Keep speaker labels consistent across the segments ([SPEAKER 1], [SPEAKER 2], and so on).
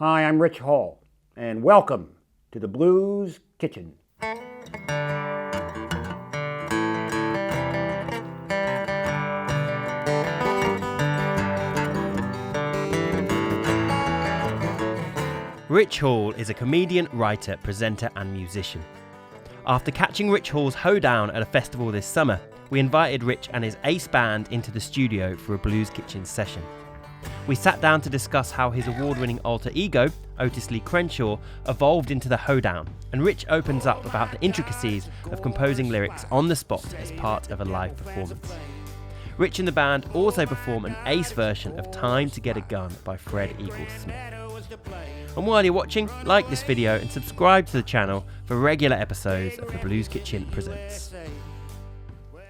[SPEAKER 1] Hi, I'm Rich Hall, and welcome to the Blues Kitchen.
[SPEAKER 2] Rich Hall is a comedian, writer, presenter and musician. After catching Rich Hall's Hoedown at a festival this summer, we invited Rich and his ace band into the studio for a Blues Kitchen session. We sat down to discuss how his award-winning alter ego, Otis Lee Crenshaw, evolved into the Hoedown, and Rich opens up about the intricacies of composing lyrics on the spot as part of a live performance. Rich and the band also perform an ace version of Time to Get a Gun by Fred Eaglesmith. And while you're watching, like this video and subscribe to the channel for regular episodes of the Blues Kitchen Presents.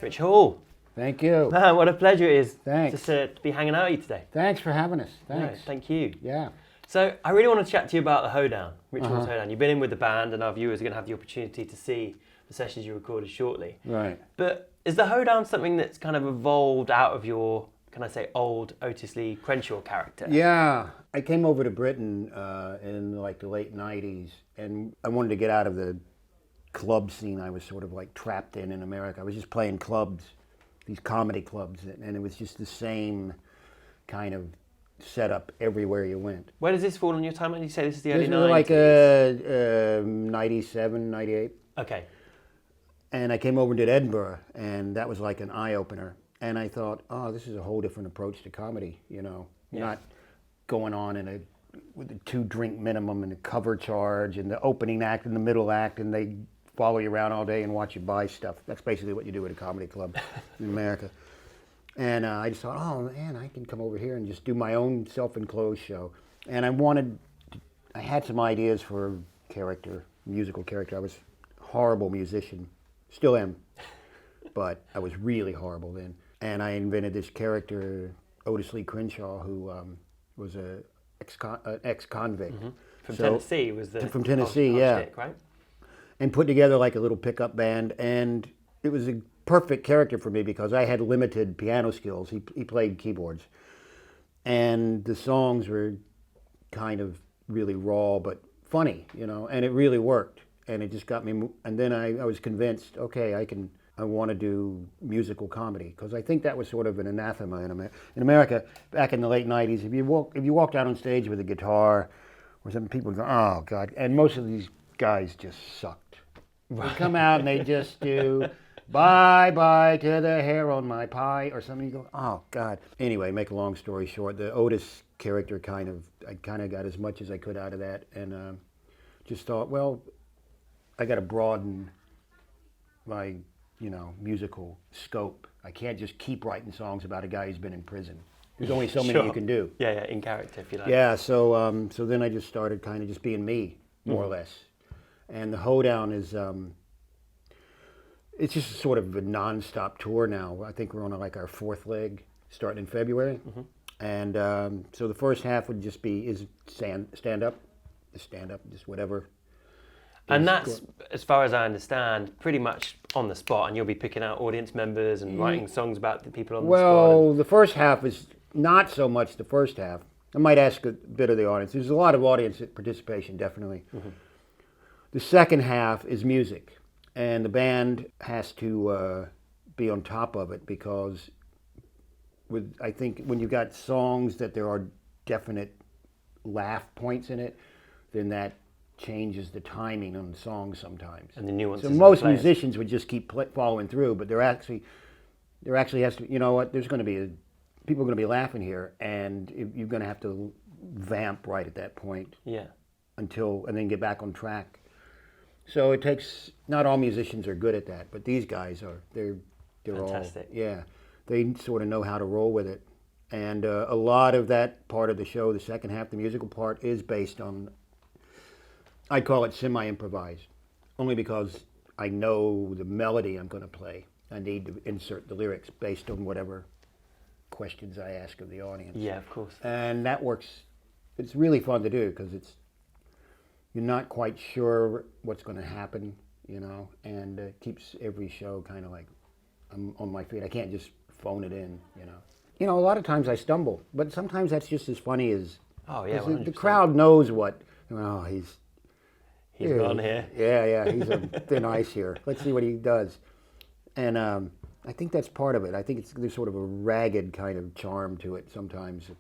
[SPEAKER 2] Rich Hall.
[SPEAKER 1] Thank you.
[SPEAKER 2] Man, what a pleasure it is
[SPEAKER 1] Thanks.
[SPEAKER 2] to be hanging out with you today.
[SPEAKER 1] Thanks for having us. Thanks.
[SPEAKER 2] No, thank you.
[SPEAKER 1] Yeah.
[SPEAKER 2] So I really want to chat to you about the Hoedown, Rich Hall's Hoedown. You've been in with the band and our viewers are going to have the opportunity to see the sessions you recorded shortly.
[SPEAKER 1] Right.
[SPEAKER 2] But is the Hoedown something that's kind of evolved out of your, can I say, old Otis Lee Crenshaw character?
[SPEAKER 1] Yeah. I came over to Britain in like the late 90s, and I wanted to get out of the club scene I was sort of like trapped in America. I was just playing clubs, these comedy clubs, and it was just the same kind of setup everywhere you went.
[SPEAKER 2] Where does this fall on your timeline? You say this is the early
[SPEAKER 1] This
[SPEAKER 2] 90s?
[SPEAKER 1] was like 97, 98.
[SPEAKER 2] Okay.
[SPEAKER 1] And I came over and did Edinburgh, and that was like an eye-opener. And I thought, oh, this is a whole different approach to comedy, you know. You're not going on with a 2-drink minimum and a cover charge and the opening act and the middle act, and they follow you around all day and watch you buy stuff. That's basically what you do at a comedy club in America. And I just thought, oh man, I can come over here and just do my own self-enclosed show. And I had some ideas for character, musical character. I was a horrible musician, still am, but I was really horrible then. And I invented this character, Otis Lee Crenshaw, who was an ex-convict.
[SPEAKER 2] Mm-hmm. From Tennessee was the...
[SPEAKER 1] From Tennessee, yeah.
[SPEAKER 2] Archdick, right?
[SPEAKER 1] And put together like a little pickup band, and it was a perfect character for me because I had limited piano skills. He played keyboards, and the songs were kind of really raw but funny, you know, and it really worked. And it just got me. And then I was convinced, okay, I want to do musical comedy because I think that was sort of an anathema in America back in the late '90s. If you walked out on stage with a guitar or something, people would go, oh God, and most of these guys just sucked. They come out and they just do bye bye to the hair on my pie or something. You go, oh God. Anyway, make a long story short, the Otis character I kind of got as much as I could out of that, and just thought, well, I got to broaden my musical scope. I can't just keep writing songs about a guy who's been in prison. There's only so many you can do.
[SPEAKER 2] Yeah, in character, if you like.
[SPEAKER 1] Yeah, so then I just started kind of just being me, more or less. And the Hoedown is, it's just sort of a non-stop tour now. I think we're on like our 4th leg, starting in February. Mm-hmm. And so the first half would just be stand-up, just whatever.
[SPEAKER 2] And that's, as far as I understand, pretty much on the spot, and you'll be picking out audience members and writing songs about the people on the spot.
[SPEAKER 1] Well, the first half is not so much the first half. I might ask a bit of the audience. There's a lot of audience participation, definitely. Mm-hmm. The second half is music, and the band has to be on top of it because I think when you've got songs that there are definite laugh points in it, then that changes the timing on the song sometimes.
[SPEAKER 2] And the nuances.
[SPEAKER 1] So most musicians would just keep following through, but there actually has to, you know what, people are going to be laughing here, and you're going to have to vamp right at that point.
[SPEAKER 2] Yeah.
[SPEAKER 1] And then get back on track. So it takes, not all musicians are good at that, but these guys are, they're
[SPEAKER 2] fantastic.
[SPEAKER 1] They sort of know how to roll with it. And a lot of that part of the show, the second half, the musical part, is based on, I call it semi-improvised, only because I know the melody I'm going to play. I need to insert the lyrics based on whatever questions I ask of the audience.
[SPEAKER 2] Yeah, of course.
[SPEAKER 1] And that works. It's really fun to do because you're not quite sure what's going to happen, you know, and it keeps every show kind of like I'm on my feet. I can't just phone it in, you know. You know, a lot of times I stumble, but sometimes that's just as funny as
[SPEAKER 2] Oh yeah,
[SPEAKER 1] 'Cause
[SPEAKER 2] 100%.
[SPEAKER 1] the crowd knows what. Oh, he's
[SPEAKER 2] gone here.
[SPEAKER 1] Yeah, he's a thin ice here. Let's see what he does. And I think that's part of it. I think there's sort of a ragged kind of charm to it sometimes.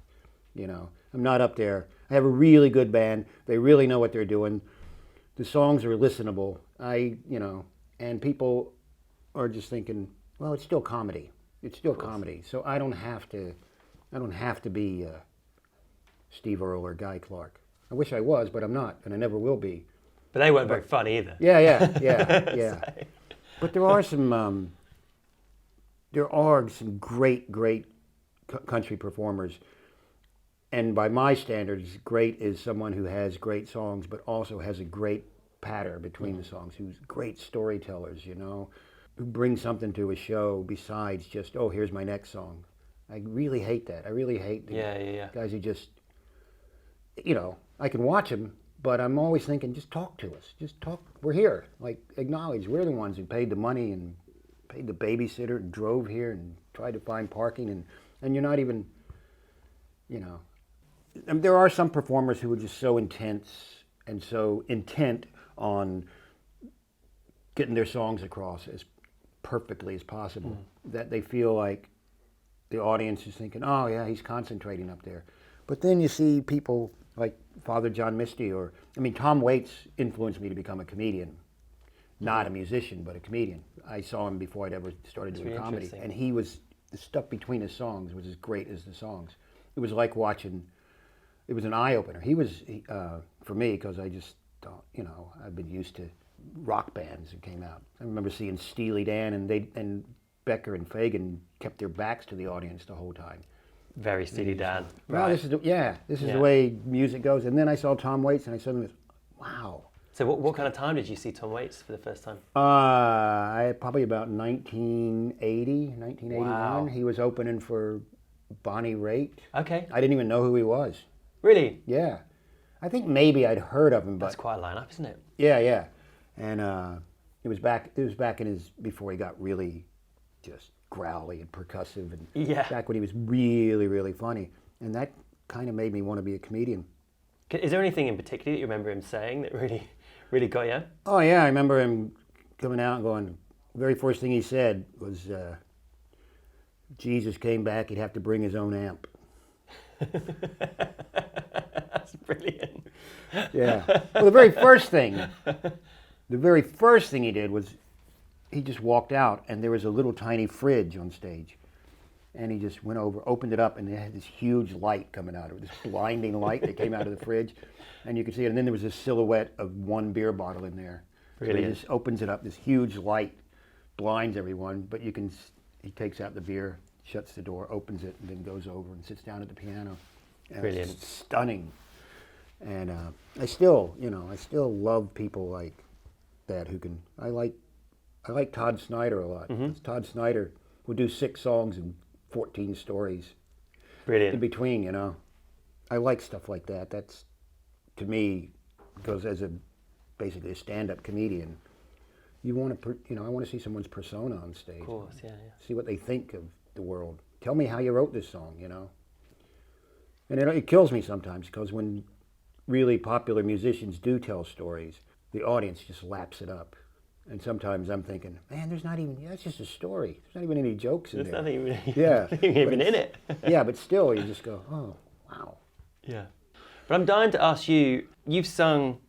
[SPEAKER 1] I'm not up there. I have a really good band. They really know what they're doing. The songs are listenable. And people are just thinking, well, it's still comedy. It's still comedy. So I don't have to be Steve Earle or Guy Clark. I wish I was, but I'm not, and I never will be.
[SPEAKER 2] But they weren't very funny either.
[SPEAKER 1] Yeah. But there are some great country performers. And by my standards, great is someone who has great songs, but also has a great patter between the songs, who's great storytellers, who bring something to a show besides just, oh, here's my next song. I really hate that. I really hate the guys who just, I can watch them, but I'm always thinking, just talk to us. Just talk. We're here. Like, acknowledge we're the ones who paid the money and paid the babysitter and drove here and tried to find parking, and you're not even, And there are some performers who are just so intense and so intent on getting their songs across as perfectly as possible that they feel like the audience is thinking, oh yeah, he's concentrating up there. But then you see people like Father John Misty Tom Waits influenced me to become a comedian. Not a musician, but a comedian. I saw him before I'd ever started doing comedy. And the stuff between his songs was as great as the songs. It was like it was an eye-opener. For me, because I just thought, I've been used to rock bands that came out. I remember seeing Steely Dan and Becker and Fagan kept their backs to the audience the whole time.
[SPEAKER 2] Very Steely Dan.
[SPEAKER 1] Well,
[SPEAKER 2] right.
[SPEAKER 1] This is the way music goes. And then I saw Tom Waits and I suddenly was, wow.
[SPEAKER 2] So what kind of time did you see Tom Waits for the first time?
[SPEAKER 1] Probably about 1981.
[SPEAKER 2] Wow.
[SPEAKER 1] He was opening for Bonnie Raitt.
[SPEAKER 2] Okay.
[SPEAKER 1] I didn't even know who he was.
[SPEAKER 2] Really?
[SPEAKER 1] Yeah. I think maybe I'd heard of him, but
[SPEAKER 2] That's quite a lineup, isn't it?
[SPEAKER 1] yeah. And it was back in before he got really just growly and percussive, and back when he was really, really funny. And that kind of made me want to be a comedian.
[SPEAKER 2] Is there anything in particular that you remember him saying that really got you?
[SPEAKER 1] Oh yeah, I remember him coming out and going, the very first thing he said was, Jesus came back, he'd have to bring his own amp.
[SPEAKER 2] That's brilliant.
[SPEAKER 1] Yeah. Well, the very first thing he did was he just walked out, and there was a little tiny fridge on stage. And he just went over, opened it up, and it had this huge light coming out of it, this blinding light that came out of the fridge. And you could see it. And then there was a silhouette of one beer bottle in there.
[SPEAKER 2] Brilliant.
[SPEAKER 1] So he just opens it up, this huge light blinds everyone, but he takes out the beer, shuts the door, opens it, and then goes over and sits down at the piano. And
[SPEAKER 2] Brilliant.
[SPEAKER 1] It's stunning. And I still love people like that who can. I like Todd Snyder a lot. Todd Snyder would do 6 songs and 14 stories.
[SPEAKER 2] Brilliant.
[SPEAKER 1] In between, I like stuff like that. That's, to me, because as basically a stand-up comedian, you want to, I want to see someone's persona on stage.
[SPEAKER 2] Of course, yeah.
[SPEAKER 1] See what they think of the world. Tell me how you wrote this song, And it kills me sometimes, because when really popular musicians do tell stories, the audience just laps it up. And sometimes I'm thinking, man, that's just a story. There's not even any jokes in there.
[SPEAKER 2] There's nothing
[SPEAKER 1] Yeah.
[SPEAKER 2] even in it.
[SPEAKER 1] Yeah, but still, you just go, oh, wow.
[SPEAKER 2] Yeah. But I'm dying to ask you, you've sung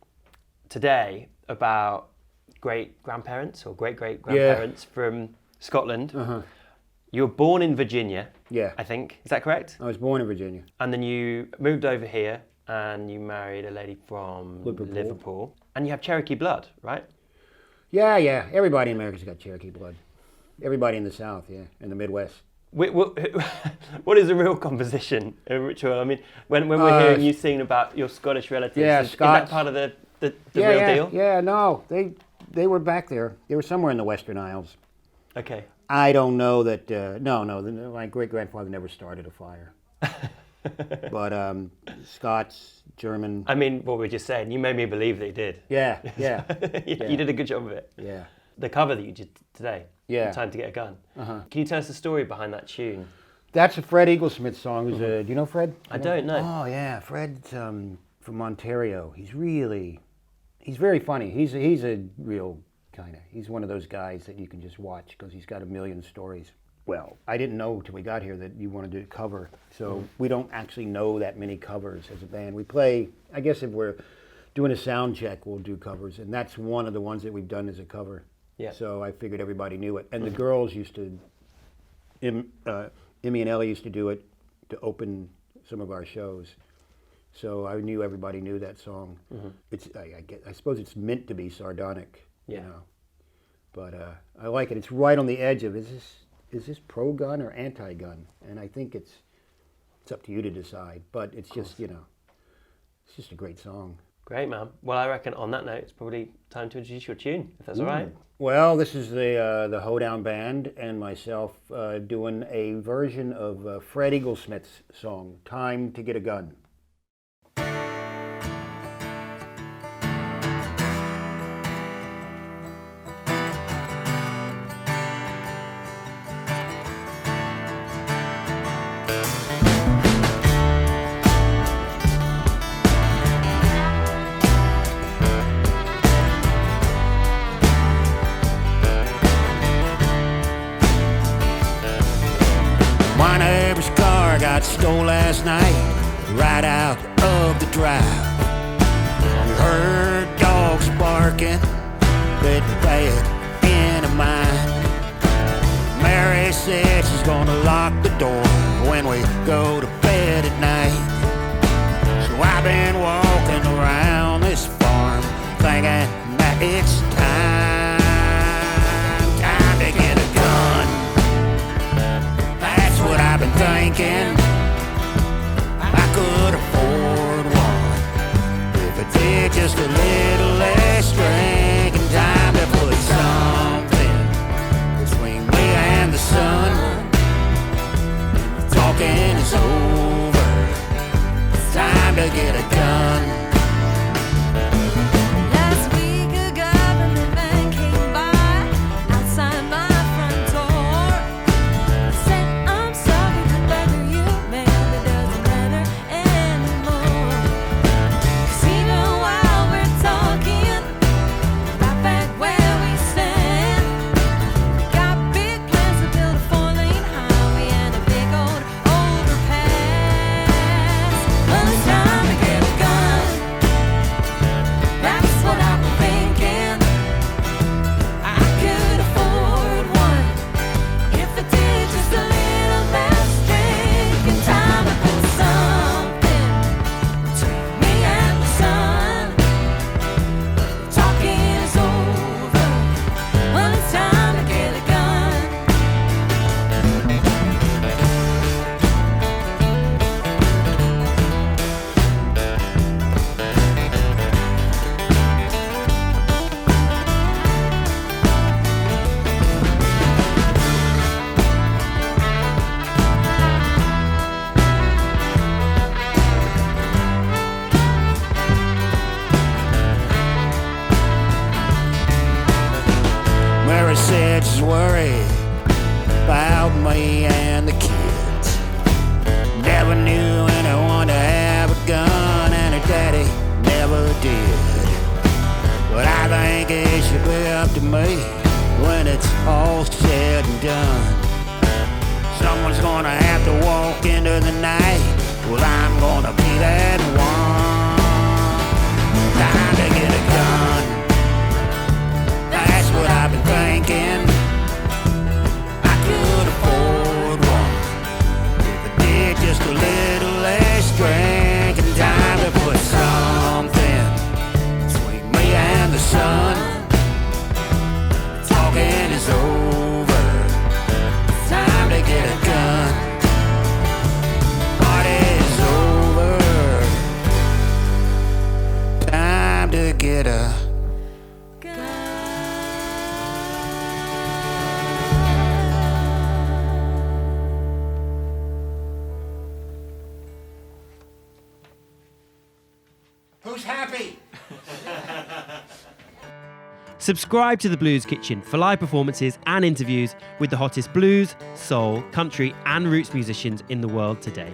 [SPEAKER 2] today about great-grandparents or great-great-grandparents from Scotland.
[SPEAKER 1] Uh-huh.
[SPEAKER 2] You were born in Virginia,
[SPEAKER 1] Yeah.
[SPEAKER 2] I think. Is that correct?
[SPEAKER 1] I was born in Virginia.
[SPEAKER 2] And then you moved over here and you married a lady from Liverpool. And you have Cherokee blood, right?
[SPEAKER 1] Yeah. Everybody in America's got Cherokee blood. Everybody in the South, in the Midwest.
[SPEAKER 2] What is the real composition of ritual? I mean, when we're hearing you sing about your Scottish relatives, is that part of the real deal?
[SPEAKER 1] Yeah, no. They were back there. They were somewhere in the Western Isles.
[SPEAKER 2] Okay.
[SPEAKER 1] I don't know that, no, my great-grandfather never started a fire. But Scots, German.
[SPEAKER 2] I mean, what we were just saying, you made me believe they did.
[SPEAKER 1] Yeah.
[SPEAKER 2] You did a good job of it.
[SPEAKER 1] Yeah.
[SPEAKER 2] The cover that you did today,
[SPEAKER 1] Yeah.
[SPEAKER 2] Time to Get a Gun.
[SPEAKER 1] Uh-huh.
[SPEAKER 2] Can you tell us the story behind that tune?
[SPEAKER 1] That's a Fred Eaglesmith song. Who's do you know Fred?
[SPEAKER 2] I don't know.
[SPEAKER 1] Oh yeah, Fred's from Ontario. He's very funny. He's a real he's one of those guys that you can just watch because he's got a million stories. Well, I didn't know till we got here that you wanted to cover, so we don't actually know that many covers as a band. We play, I guess if we're doing a sound check, we'll do covers, and that's one of the ones that we've done as a cover.
[SPEAKER 2] Yeah.
[SPEAKER 1] So I figured everybody knew it, and the girls used to, Emmy and Ellie used to do it to open some of our shows. So I knew everybody knew that song. It's I suppose it's meant to be sardonic, you know. But I like it. It's right on the edge of is this pro-gun or anti-gun? And I think it's up to you to decide. But it's just it's just a great song.
[SPEAKER 2] Great, man. Well, I reckon on that note, it's probably time to introduce your tune, if that's all right.
[SPEAKER 1] Well, this is the Hoedown Band and myself doing a version of Fred Eaglesmith's song, "Time to Get a Gun." My neighbor's car got stole last night, right out of the drive. We heard dogs barking, bit bad in a mine. Mary said she's gonna lock the door when we go to bed at night. So I've been walking around this farm, thinking that it's time to get a gun. That's what I've been thinking. I could afford one if I did just a little less drink and time to put something between me and the sun. Talking is over. It's time to get a gun.
[SPEAKER 3] Last week a government van came by outside my front door. Said, "I'm sorry to bother you, man, it doesn't matter anymore." 'Cause even while we're talking right back where we stand, we got big plans to build a 4-lane highway and a big old overpass. Well, it's time to get a gun. That's what I've been thinking. I could afford one if I did just a little less drink and time to put something between me and the sun. Talking is over. Well, it's time to get a gun.
[SPEAKER 1] Mary said she's worried about me and the kids. Never knew anyone to have a gun, and her daddy never did. But I think it should be up to me when it's all said and done. Someone's gonna have to walk into the night. Well, I'm gonna be that one. Time to get a gun. That's what I've been thinking. I could afford one if I did just a little less drink and time to put something between me and the sun. Talking is over. It's time to get a gun. Party is over. Time to get a Who's happy?
[SPEAKER 2] Subscribe to The Blues Kitchen for live performances and interviews with the hottest blues, soul, country and roots musicians in the world today.